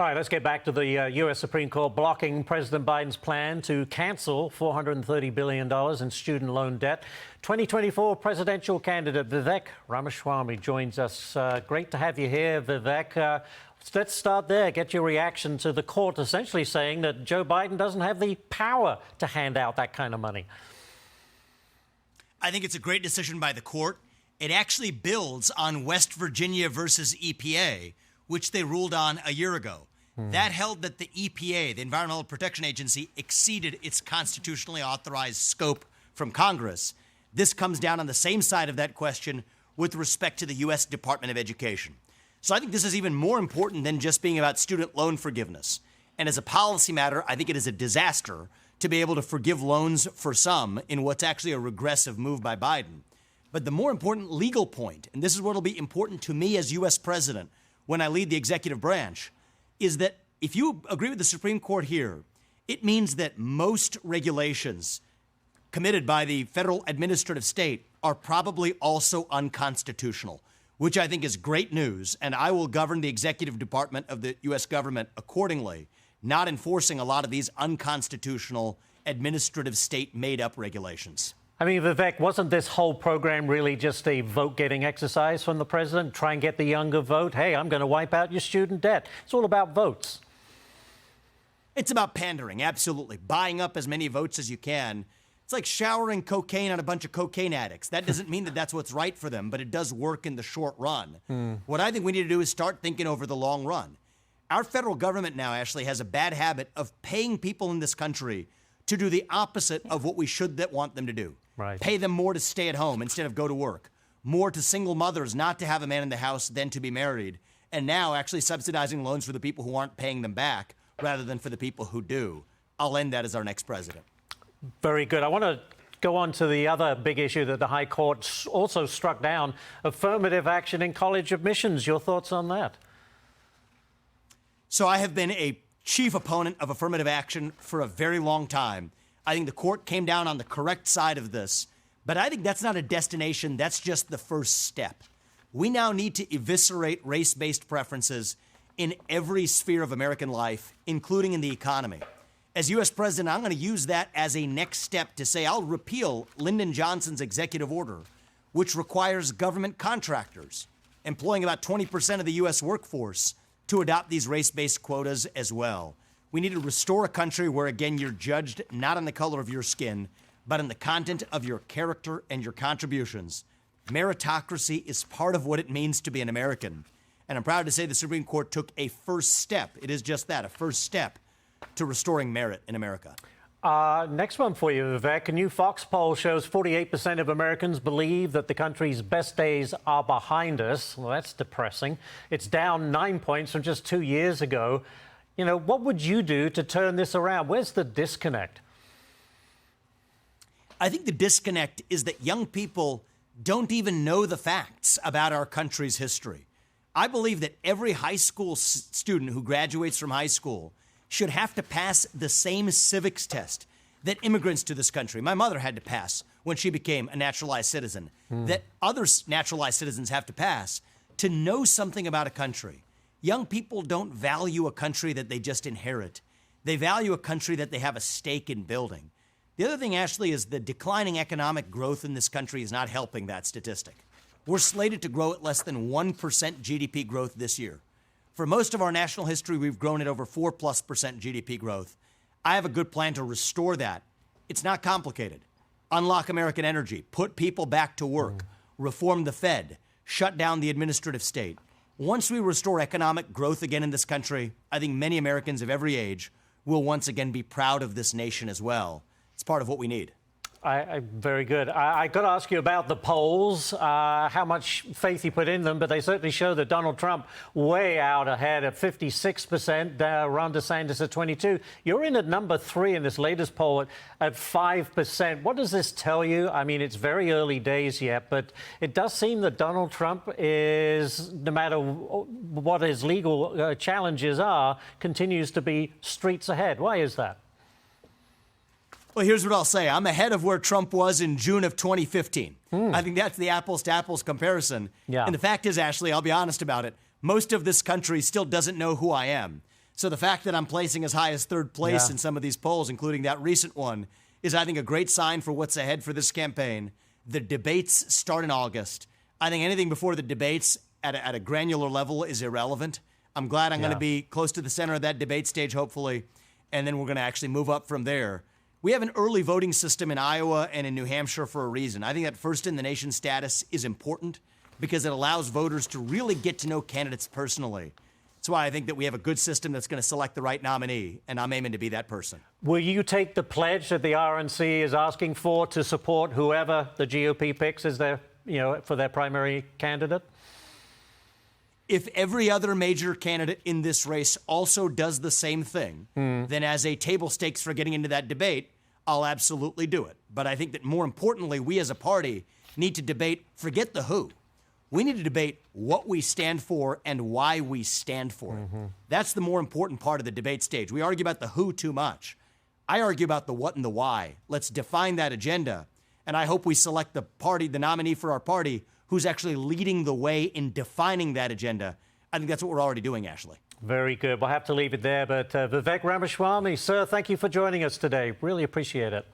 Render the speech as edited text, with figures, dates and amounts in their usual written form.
All right, let's get back to the U.S. Supreme Court blocking President Biden's plan to cancel $430 billion in student loan debt. 2024 presidential candidate Vivek Ramaswamy joins us. Great to have you here, Vivek. Let's start there. Get your reaction to the court essentially saying that Joe Biden doesn't have the power to hand out that kind of money. I think it's a great decision by the court. It actually builds on West Virginia versus EPA, which they ruled on a year ago. That held that the EPA, the Environmental Protection Agency, exceeded its constitutionally authorized scope from Congress. This comes down on the same side of that question with respect to the U.S. Department of Education. So I think this is even more important than just being about student loan forgiveness. And as a policy matter, I think it is a disaster to be able to forgive loans for some in what's actually a regressive move by Biden. But the more important legal point, and this is what will be important to me as U.S. president when I lead the executive branch, is that if you agree with the Supreme Court here, it means that most regulations committed by the federal administrative state are probably also unconstitutional, which I think is great news. And I will govern the executive department of the U.S. government accordingly, not enforcing a lot of these unconstitutional administrative state made-up regulations. I mean, Vivek, wasn't this whole program really just a vote-getting exercise from the president? Try and get the younger vote. Hey, I'm going to wipe out your student debt. It's all about votes. It's about pandering, absolutely. Buying up as many votes as you can. It's like showering cocaine on a bunch of cocaine addicts. That doesn't mean that that's what's right for them, but it does work in the short run. What I think we need to do is start thinking over the long run. Our federal government now actually has a bad habit of paying people in this country to do the opposite of what we should want them to do. Right. Pay them more to stay at home instead of go to work. More to single mothers not to have a man in the house than to be married. And now actually subsidizing loans for the people who aren't paying them back rather than for the people who do. I'll end that as our next president. Very good. I want to go on to the other big issue that the High Court also struck down, affirmative action in college admissions. Your thoughts on that? So I have been a chief opponent of affirmative action for a very long time. I think the court came down on the correct side of this, but I think that's not a destination. That's just the first step. We now need to eviscerate race-based preferences in every sphere of American life, including in the economy. As U.S. president, I'm going to use that as a next step to say I'll repeal Lyndon Johnson's executive order, which requires government contractors employing about 20% of the U.S. workforce to adopt these race-based quotas as well. We need to restore a country where, again, you're judged not on the color of your skin, but on the content of your character and your contributions. Meritocracy is part of what it means to be an American. And I'm proud to say the Supreme Court took a first step. It is just that, a first step to restoring merit in America. Next one for you, Vivek. A new Fox poll shows 48% of Americans believe that the country's best days are behind us. Well, that's depressing. It's down 9 points from just 2 years ago. You know, what would you do to turn this around? Where's the disconnect? I think the disconnect is that young people don't even know the facts about our country's history. I believe that every high school student who graduates from high school should have to pass the same civics test that immigrants to this country, my mother had to pass when she became a naturalized citizen, that other naturalized citizens have to pass to know something about a country. Young people don't value a country that they just inherit. They value a country that they have a stake in building. The other thing, Ashley, is the declining economic growth in this country is not helping that statistic. We're slated to grow at less than 1% GDP growth this year. For most of our national history, we've grown at over 4+% GDP growth. I have a good plan to restore that. It's not complicated. Unlock American energy, put people back to work, reform the Fed, shut down the administrative state. Once we restore economic growth again in this country, I think many Americans of every age will once again be proud of this nation as well. It's part of what we need. Very good. I got to ask you about the polls, how much faith you put in them, but they certainly show that Donald Trump way out ahead at 56%, Ron DeSantis at 22%. You're in at number 3 in this latest poll at 5%. What does this tell you? I mean, it's very early days yet, but it does seem that Donald Trump is, no matter what his legal challenges are, continues to be streets ahead. Why is that? Well, here's what I'll say. I'm ahead of where Trump was in June of 2015. I think that's the apples-to-apples comparison. Yeah. And the fact is, Ashley, I'll be honest about it, most of this country still doesn't know who I am. So the fact that I'm placing as high as third place Yeah. in some of these polls, including that recent one, is, I think, a great sign for what's ahead for this campaign. The debates start in August. I think anything before the debates at a granular level is irrelevant. I'm glad I'm going to be close to the center of that debate stage, hopefully, and then we're going to actually move up from there. We have an early voting system in Iowa and in New Hampshire for a reason. I think that first-in-the-nation status is important because it allows voters to really get to know candidates personally. That's why I think that we have a good system that's going to select the right nominee, and I'm aiming to be that person. Will you take the pledge that the RNC is asking for to support whoever the GOP picks as their, for their primary candidate? If every other major candidate in this race also does the same thing, then as a table stakes for getting into that debate, I'll absolutely do it. But I think that more importantly, we as a party need to debate, forget the who. We need to debate what we stand for and why we stand for it. That's the more important part of the debate stage. We argue about the who too much. I argue about the what and the why. Let's define that agenda. And I hope we select the nominee for our party who's actually leading the way in defining that agenda. I think that's what we're already doing, Ashley. Very good. We'll have to leave it there. But Vivek Ramaswamy, sir, thank you for joining us today. Really appreciate it.